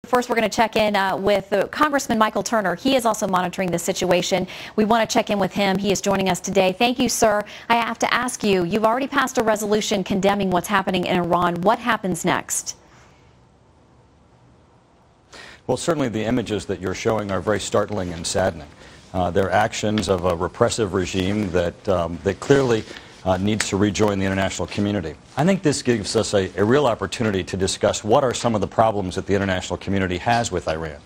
First, we're going to check in with Congressman Michael Turner. He is also monitoring the situation. We want to check in with him. He is joining us today. Thank you, sir. I have to ask you, you've already passed a resolution condemning what's happening in Iran. What happens next? Well, certainly the images that you're showing are very startling and saddening. They're actions of a repressive regime that clearly needs to rejoin the international community. I think this gives us a real opportunity to discuss what are some of the problems that the international community has with Iran.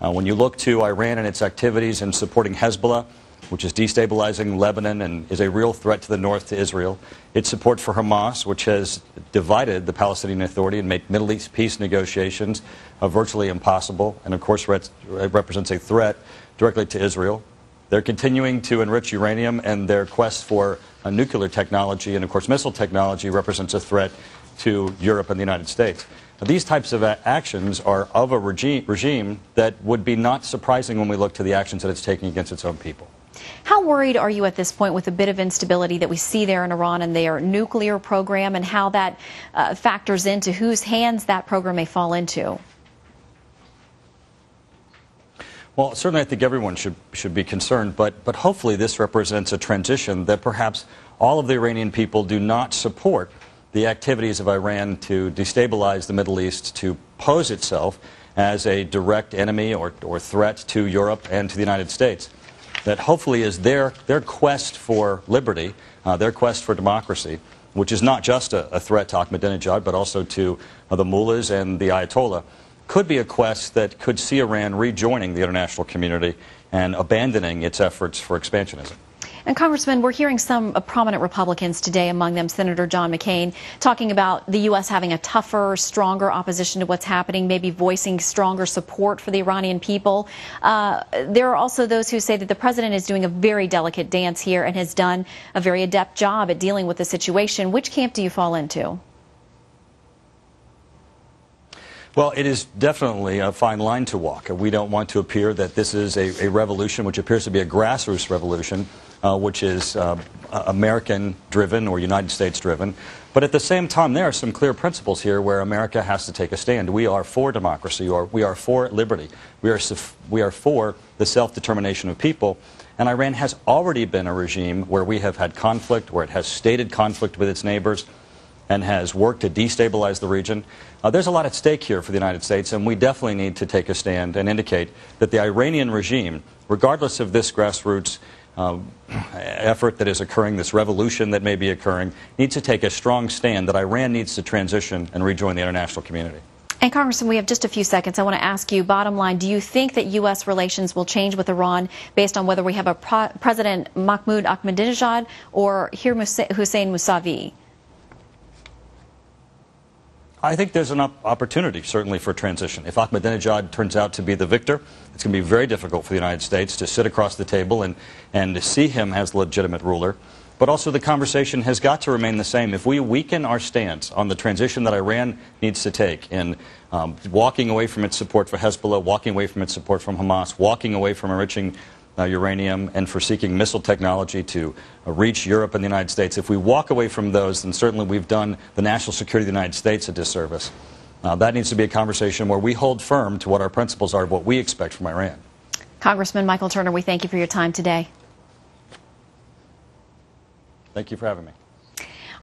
When you look to Iran and its activities in supporting Hezbollah, which is destabilizing Lebanon and is a real threat to the north to Israel, its support for Hamas, which has divided the Palestinian Authority and made Middle East peace negotiations virtually impossible, and of course represents a threat directly to Israel. They're continuing to enrich uranium, and their quest for nuclear technology and, of course, missile technology represents a threat to Europe and the United States. Now, these types of actions are of a regime that would be not surprising when we look to the actions that it's taking against its own people. How worried are you at this point with the bit of instability that we see there in Iran and their nuclear program, and how that factors into whose hands that program may fall into? Well, certainly I think everyone should be concerned, but hopefully this represents a transition that perhaps all of the Iranian people do not support the activities of Iran to destabilize the Middle East, to pose itself as a direct enemy or threat to Europe and to the United States. That hopefully is their quest for liberty, their quest for democracy, which is not just a threat to Ahmadinejad, but also to the mullahs and the Ayatollah, could be a quest that could see Iran rejoining the international community and abandoning its efforts for expansionism. And Congressman, we're hearing some prominent Republicans today, among them Senator John McCain, talking about the U.S. having a tougher, stronger opposition to what's happening, maybe voicing stronger support for the Iranian people. There are also those who say that the president is doing a very delicate dance here and has done a very adept job at dealing with the situation. Which camp do you fall into? Well, it is definitely a fine line to walk. We don't want to appear that this is a revolution which appears to be a grassroots revolution, which is American-driven or United States-driven. But at the same time, there are some clear principles here where America has to take a stand. We are for democracy, or we are for liberty. We are for the self-determination of people. And Iran has already been a regime where we have had conflict, where it has stated conflict with its neighbors, and has worked to destabilize the region. There's a lot at stake here for the United States, and we definitely need to take a stand and indicate that the Iranian regime, regardless of this grassroots effort that is occurring, this revolution that may be occurring, needs to take a strong stand that Iran needs to transition and rejoin the international community. And Congressman, we have just a few seconds. I want to ask you, bottom line, do you think that U.S. relations will change with Iran based on whether we have a President Mahmoud Ahmadinejad or Hussein Mousavi? I think there's an opportunity, certainly, for transition. If Ahmadinejad turns out to be the victor, it's going to be very difficult for the United States to sit across the table and to see him as the legitimate ruler. But also the conversation has got to remain the same. If we weaken our stance on the transition that Iran needs to take in walking away from its support for Hezbollah, walking away from its support from Hamas, walking away from enriching uranium, and for seeking missile technology to reach Europe and the United States, if we walk away from those, then certainly we've done the national security of the United States a disservice. That needs to be a conversation where we hold firm to what our principles are, what we expect from Iran. Congressman Michael Turner, we thank you for your time today. Thank you for having me.